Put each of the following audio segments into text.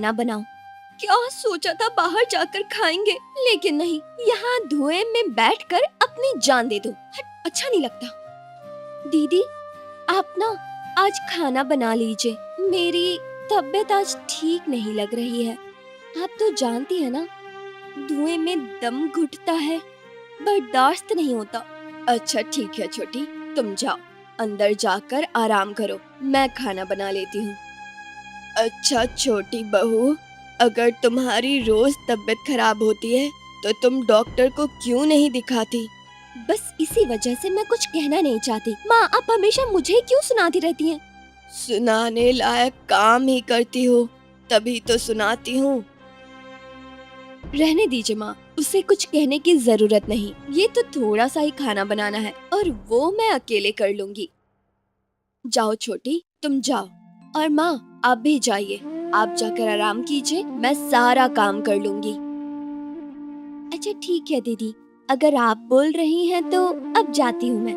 खाना बनाऊं। क्या सोचा था बाहर जाकर खाएंगे, लेकिन नहीं, यहाँ धुएं में बैठकर अपनी जान दे दो। हट, अच्छा नहीं लगता। दीदी, आप ना आज खाना बना लीजिए, मेरी तबीयत आज ठीक नहीं लग रही है। आप तो जानती है ना, धुएं में दम घुटता है, बर्दाश्त नहीं होता। अच्छा ठीक है छोटी, तुम जाओ, अंदर जाकर आराम करो, मैं खाना बना लेती हूँ। अच्छा छोटी बहू, अगर तुम्हारी रोज तबीयत खराब होती है तो तुम डॉक्टर को क्यों नहीं दिखाती? बस इसी वजह से मैं कुछ कहना नहीं चाहती। माँ, आप हमेशा मुझे ही क्यों सुनाती रहती हैं? सुनाने लायक काम ही करती हो, तभी तो सुनाती हूँ। रहने दीजिए माँ, उसे कुछ कहने की जरूरत नहीं। ये तो थोड़ा सा ही खाना बनाना है और वो मैं अकेले कर लूंगी। जाओ छोटी, तुम जाओ। और माँ, आप भी जाइए, आप जाकर आराम कीजिए, मैं सारा काम कर लूंगी। अच्छा ठीक है दीदी, अगर आप बोल रही हैं तो अब जाती हूँ मैं।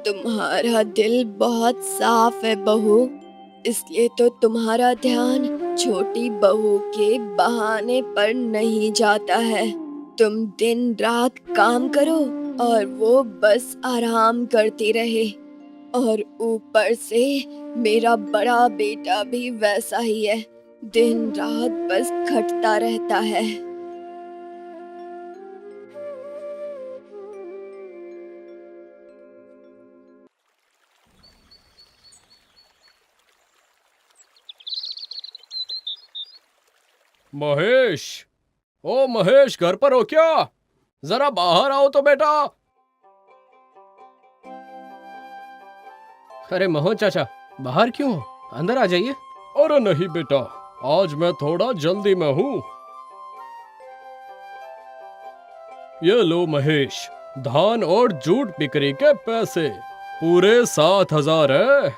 तुम्हारा दिल बहुत साफ है बहू, इसलिए तो तुम्हारा ध्यान छोटी बहू के बहाने पर नहीं जाता है। तुम दिन रात काम करो और वो बस आराम करती रहे। और ऊपर से मेरा बड़ा बेटा भी वैसा ही है, दिन रात बस खटता रहता है। महेश, ओ महेश, घर पर हो क्या? जरा बाहर आओ तो बेटा। अरे मोहन चाचा, बाहर क्यों हो? अंदर आ जाइए। अरे नहीं बेटा, आज मैं थोड़ा जल्दी में हूँ। ये लो महेश, धान और जूट बिक्री के पैसे, पूरे 7,000 है।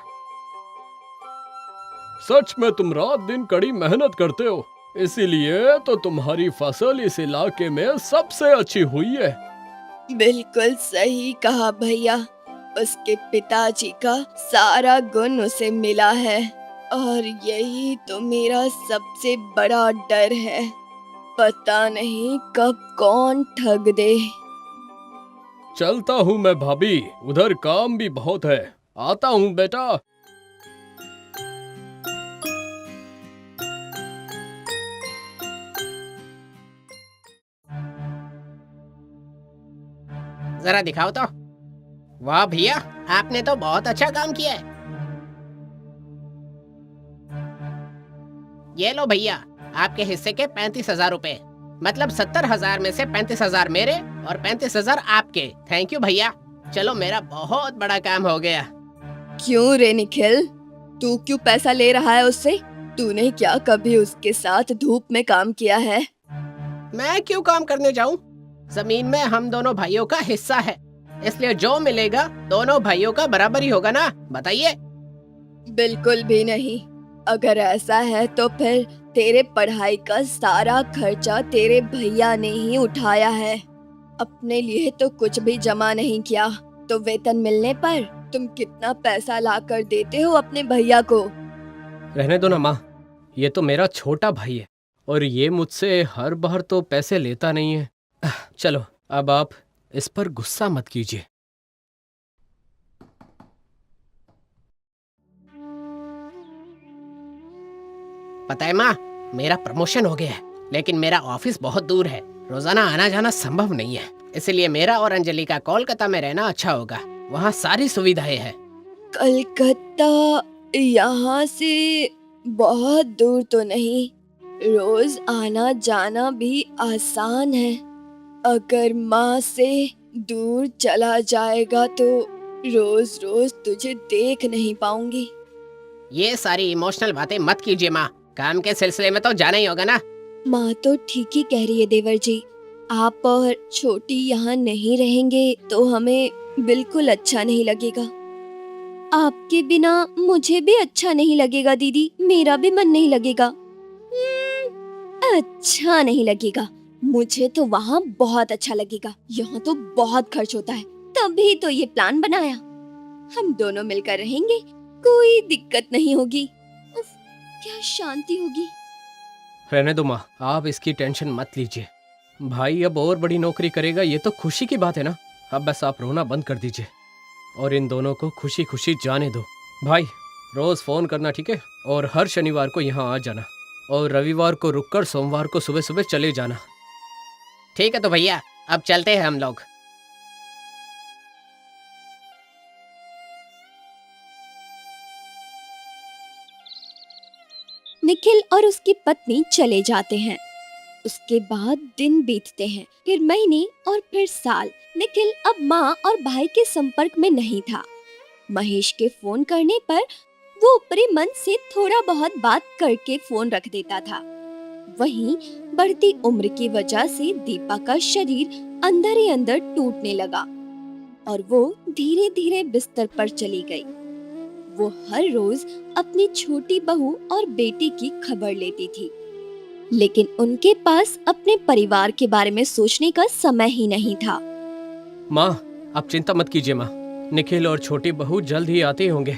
सच में तुम रात दिन कड़ी मेहनत करते हो, इसीलिए तो तुम्हारी फसल इस इलाके में सबसे अच्छी हुई है। बिल्कुल सही कहा भैया, उसके पिताजी का सारा गुण उसे मिला है और यही तो मेरा सबसे बड़ा डर है। पता नहीं कब कौन ठग दे। चलता हूँ मैं भाभी, उधर काम भी बहुत है। आता हूँ बेटा। जरा दिखाओ तो। वाह भैया, आपने तो बहुत अच्छा काम किया है। ये लो भैया, आपके हिस्से के 35,000 रुपए। मतलब 70,000 में से 35,000 मेरे और 35,000 आपके। थैंक यू भैया, चलो मेरा बहुत बड़ा काम हो गया। क्यों रे निखिल, तू क्यों पैसा ले रहा है उससे? तूने क्या कभी उसके साथ धूप में काम किया है? मैं क्यों काम करने जाऊं? जमीन में हम दोनों भाइयों का हिस्सा है, इसलिए जो मिलेगा दोनों भाइयों का बराबर ही होगा ना, बताइए। बिल्कुल भी नहीं। अगर ऐसा है तो फिर तेरे पढ़ाई का सारा खर्चा तेरे भैया ने ही उठाया है। अपने लिए तो कुछ भी जमा नहीं किया, तो वेतन मिलने पर तुम कितना पैसा लाकर देते हो अपने भैया को? रहने दो ना माँ, ये तो मेरा छोटा भाई है और ये मुझसे हर बार तो पैसे लेता नहीं है। चलो, अब आप इस पर गुस्सा मत कीजिए। पता है माँ, मेरा प्रमोशन हो गया है, लेकिन मेरा ऑफिस बहुत दूर है, रोजाना आना जाना संभव नहीं है। इसलिए मेरा और अंजलि का कोलकाता में रहना अच्छा होगा, वहाँ सारी सुविधाएं हैं। कलकत्ता यहाँ से बहुत दूर तो नहीं, रोज आना जाना भी आसान है। अगर माँ से दूर चला जाएगा तो रोज रोज तुझे देख नहीं पाऊंगी। ये सारी इमोशनल बातें मत कीजिए माँ, काम के सिलसिले में तो जाना ही होगा ना। माँ तो ठीक ही कह रही है देवर जी, आप और छोटी यहाँ नहीं रहेंगे तो हमें बिल्कुल अच्छा नहीं लगेगा। आपके बिना मुझे भी अच्छा नहीं लगेगा दीदी, मेरा भी मन नहीं लगेगा। अच्छा नहीं लगेगा, मुझे तो वहाँ बहुत अच्छा लगेगा, यहाँ तो बहुत खर्च होता है, तभी तो ये प्लान बनाया। हम दोनों मिलकर रहेंगे, कोई दिक्कत नहीं होगी। उफ, क्या शांति होगी। रहने दो माँ, आप इसकी टेंशन मत लीजिए। भाई अब और बड़ी नौकरी करेगा, ये तो खुशी की बात है ना। अब बस आप रोना बंद कर दीजिए और इन दोनों को खुशी खुशी जाने दो। भाई रोज फोन करना, ठीक है? और हर शनिवार को यहाँ आ जाना और रविवार को रुककर सोमवार को सुबह सुबह चले जाना। ठीक है तो भैया, अब चलते हैं हम लोग। निखिल और उसकी पत्नी चले जाते हैं। उसके बाद दिन बीतते हैं, फिर महीने और फिर साल। निखिल अब माँ और भाई के संपर्क में नहीं था। महेश के फोन करने पर वो ऊपरी मन से थोड़ा बहुत बात करके फोन रख देता था। वहीं बढ़ती उम्र की वजह से दीपा का शरीर अंदर ही अंदर टूटने लगा और वो धीरे धीरे बिस्तर पर चली गई। वो हर रोज अपनी छोटी बहू और बेटी की खबर लेती थी, लेकिन उनके पास अपने परिवार के बारे में सोचने का समय ही नहीं था। माँ आप चिंता मत कीजिए माँ, निखिल और छोटी बहू जल्द ही आते होंगे।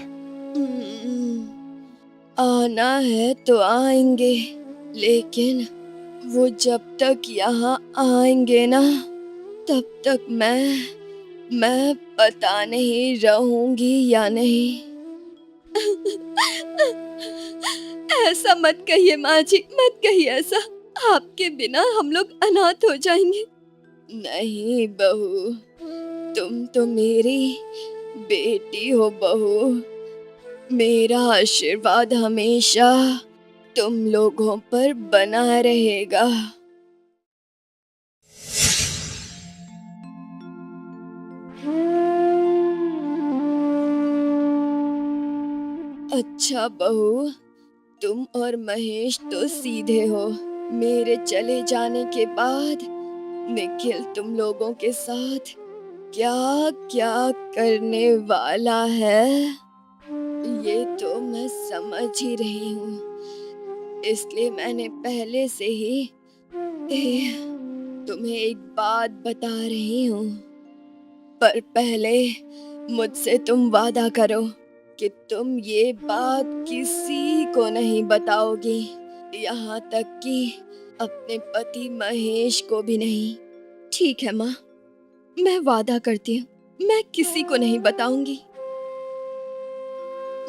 आना है तो आएंगे, लेकिन वो जब तक यहाँ आएंगे ना, तब तक मैं पता नहीं रहूंगी या नहीं। ऐसा मत कहिए माँ जी, मत कहिए ऐसा। आपके बिना हम लोग अनाथ हो जाएंगे। नहीं बहू, तुम तो मेरी बेटी हो बहू। मेरा आशीर्वाद हमेशा तुम लोगों पर बना रहेगा। अच्छा बहू, तुम और महेश तो सीधे हो। मेरे चले जाने के बाद निखिल तुम लोगों के साथ क्या क्या करने वाला है, ये तो मैं समझ ही रही हूँ। इसलिए मैंने पहले से ही तुम्हें एक बात बता रही हूँ। पर पहले मुझसे तुम वादा करो कि तुम ये बात किसी को नहीं बताओगी, यहाँ तक कि अपने पति महेश को भी नहीं। ठीक है माँ, मैं वादा करती हूँ, मैं किसी को नहीं बताऊंगी।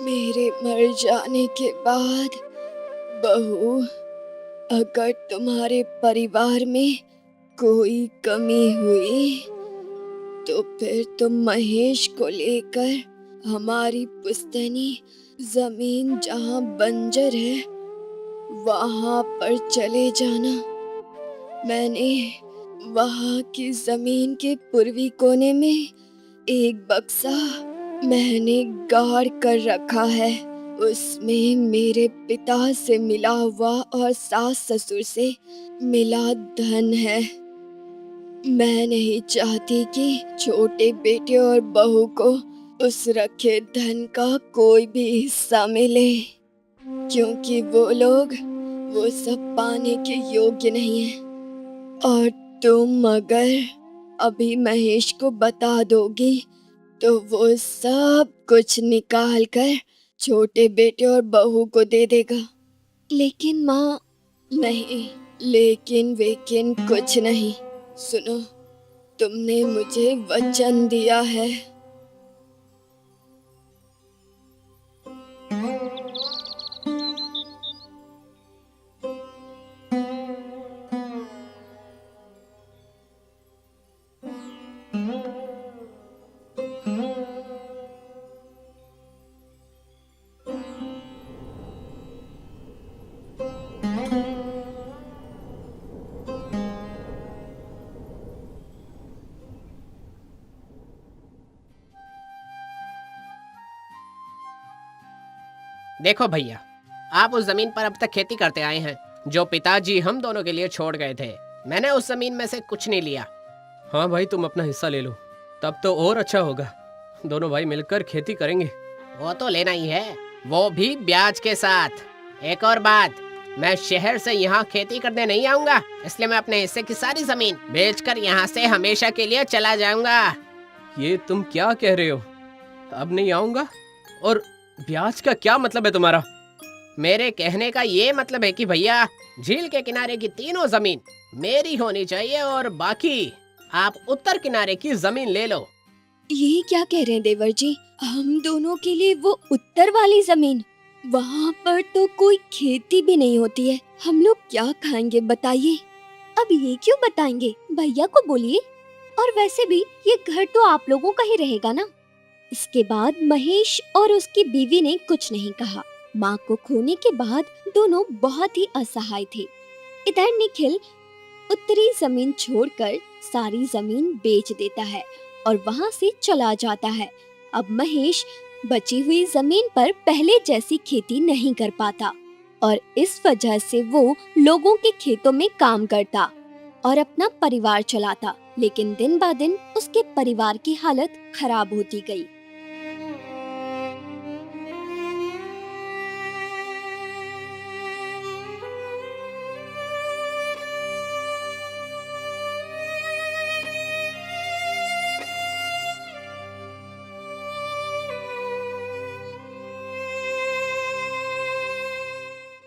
मेरे मर जाने के बाद बहू, अगर तुम्हारे परिवार में कोई कमी हुई तो फिर तुम महेश को लेकर हमारी पुश्तैनी जमीन जहाँ बंजर है वहाँ पर चले जाना। मैंने वहाँ की जमीन के पूर्वी कोने में एक बक्सा मैंने गाड़ कर रखा है। उसमें मेरे पिता से मिला हुआ और सास ससुर से मिला धन है। मैं नहीं चाहती कि छोटे बेटे और बहू को उस रखे धन का कोई भी हिस्सा मिले, क्योंकि वो लोग वो सब पाने के योग्य नहीं है। और तुम अगर अभी महेश को बता दोगी तो वो सब कुछ निकाल कर छोटे बेटे और बहू को दे देगा। लेकिन माँ, नहीं, लेकिन वेकिन कुछ नहीं। सुनो, तुमने मुझे वचन दिया है। देखो भैया, आप उस जमीन पर अब तक खेती करते आए हैं जो पिताजी हम दोनों के लिए छोड़ गए थे। मैंने उस जमीन में से कुछ नहीं लिया। हाँ भाई, तुम अपना हिस्सा ले लो, तब तो और अच्छा होगा। दोनों भाई मिलकर खेती करेंगे। वो तो लेना ही है, वो भी ब्याज के साथ। एक और बात, मैं शहर से यहाँ खेती करने नहीं आऊंगा, इसलिए मैं अपने हिस्से की सारी जमीन बेचकर यहाँ से हमेशा के लिए चला जाऊंगा। ये तुम क्या कह रहे हो? अब नहीं आऊंगा? और ब्याज का क्या मतलब है तुम्हारा? मेरे कहने का ये मतलब है कि भैया, झील के किनारे की तीनों जमीन मेरी होनी चाहिए और बाकी आप उत्तर किनारे की जमीन ले लो। ये क्या कह रहे हैं देवर जी? हम दोनों के लिए वो उत्तर वाली जमीन? वहाँ पर तो कोई खेती भी नहीं होती है, हम लोग क्या खाएंगे बताइए? अब ये क्यों बताएंगे? भैया को बोलिए। और वैसे भी ये घर तो आप लोगों का ही रहेगा ना। इसके बाद महेश और उसकी बीवी ने कुछ नहीं कहा। माँ को खोने के बाद दोनों बहुत ही असहाय थे। इधर निखिल उत्तरी जमीन छोड़कर सारी जमीन बेच देता है और वहाँ से चला जाता है। अब महेश बची हुई जमीन पर पहले जैसी खेती नहीं कर पाता और इस वजह से वो लोगों के खेतों में काम करता और अपना परिवार चलाता। लेकिन दिन ब दिन उसके परिवार की हालत खराब होती गई।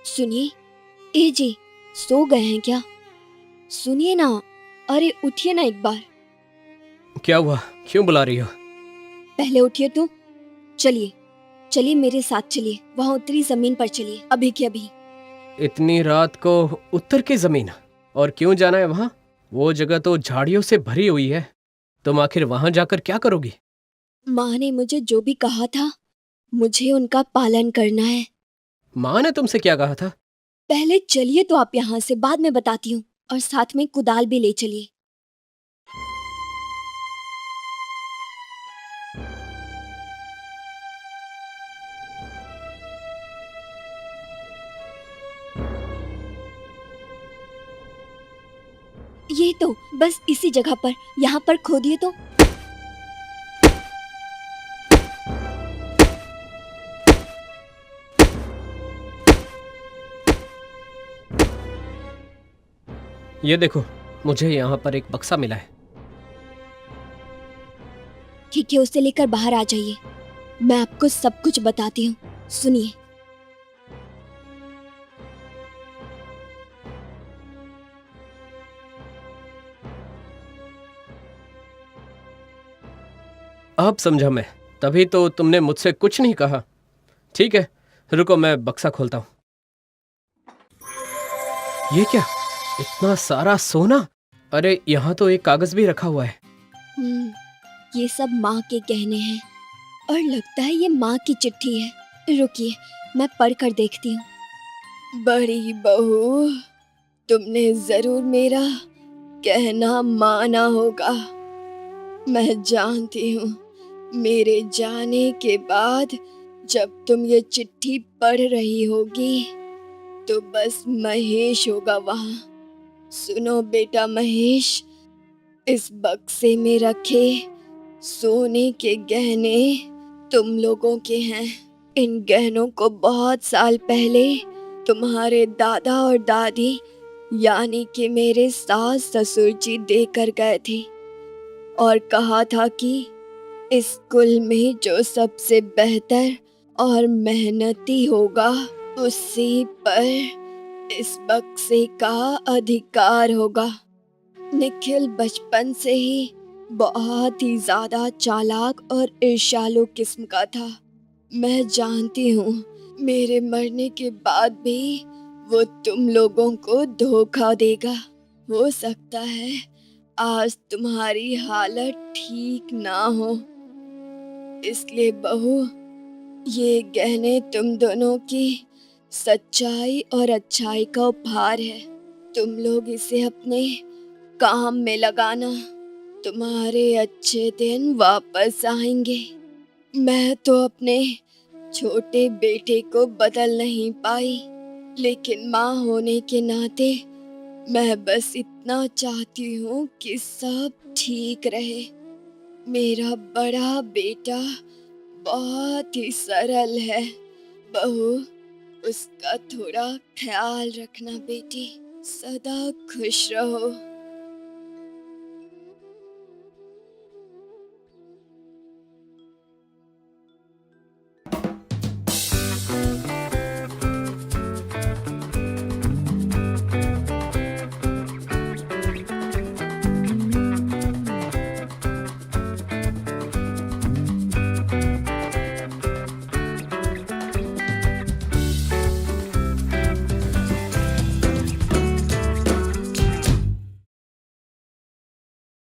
सुनिए, ए जी, सो गए हैं क्या? सुनिए ना, अरे उठिए ना एक बार। क्या हुआ? क्यों बुला रही हो? पहले उठिए तो। चलिए चलिए मेरे साथ चलिए, वहाँ उत्तरी जमीन पर चलिए, अभी के अभी। इतनी रात को उत्तर की जमीन? और क्यों जाना है वहां? वो जगह तो झाड़ियों से भरी हुई है। तुम आखिर वहां जाकर क्या करोगी? माँ ने मुझे जो भी कहा था, मुझे उनका पालन करना है। माँ ने तुमसे क्या कहा था? पहले चलिए तो आप यहाँ से, बाद में बताती हूँ। और साथ में कुदाल भी ले चलिए। ये तो बस इसी जगह पर, यहाँ पर खोदिए तो। ये देखो, मुझे यहाँ पर एक बक्सा मिला है। ठीक है, उसे लेकर बाहर आ जाइए, मैं आपको सब कुछ बताती हूँ। सुनिए। अब समझा मैं, तभी तो तुमने मुझसे कुछ नहीं कहा। ठीक है, रुको मैं बक्सा खोलता हूँ। ये क्या, इतना सारा सोना? अरे यहाँ तो एक कागज भी रखा हुआ है। ये सब माँ के गहने हैं और लगता है ये माँ की चिट्ठी है। रुकिए, मैं पढ़ कर देखती हूँ। बड़ी बहू, तुमने जरूर मेरा कहना माना होगा। मैं जानती हूँ, मेरे जाने के बाद जब तुम ये चिट्ठी पढ़ रही होगी तो बस महेश होगा वहाँ। सुनो बेटा महेश, इस बक्से में रखे सोने के गहने तुम लोगों के हैं। इन गहनों को बहुत साल पहले तुम्हारे दादा और दादी यानी कि मेरे सास ससुर जी देकर गए थे और कहा था कि इस कुल में जो सबसे बेहतर और मेहनती होगा उसी पर इस बक्से का अधिकार होगा। निखिल बचपन से ही बहुत ही ज्यादा चालाक और ईर्ष्यालु किस्म का था। मैं जानती हूँ मेरे मरने के बाद भी वो तुम लोगों को धोखा देगा। हो सकता है आज तुम्हारी हालत ठीक ना हो, इसलिए बहू, ये गहने तुम दोनों की सच्चाई और अच्छाई का उपहार है। तुम लोग इसे अपने काम में लगाना, तुम्हारे अच्छे दिन वापस आएंगे। मैं तो अपने छोटे बेटे को बदल नहीं पाई, लेकिन माँ होने के नाते मैं बस इतना चाहती हूँ कि सब ठीक रहे। मेरा बड़ा बेटा बहुत ही सरल है बहू, उसका थोड़ा ख्याल रखना बेटी। सदा खुश रहो।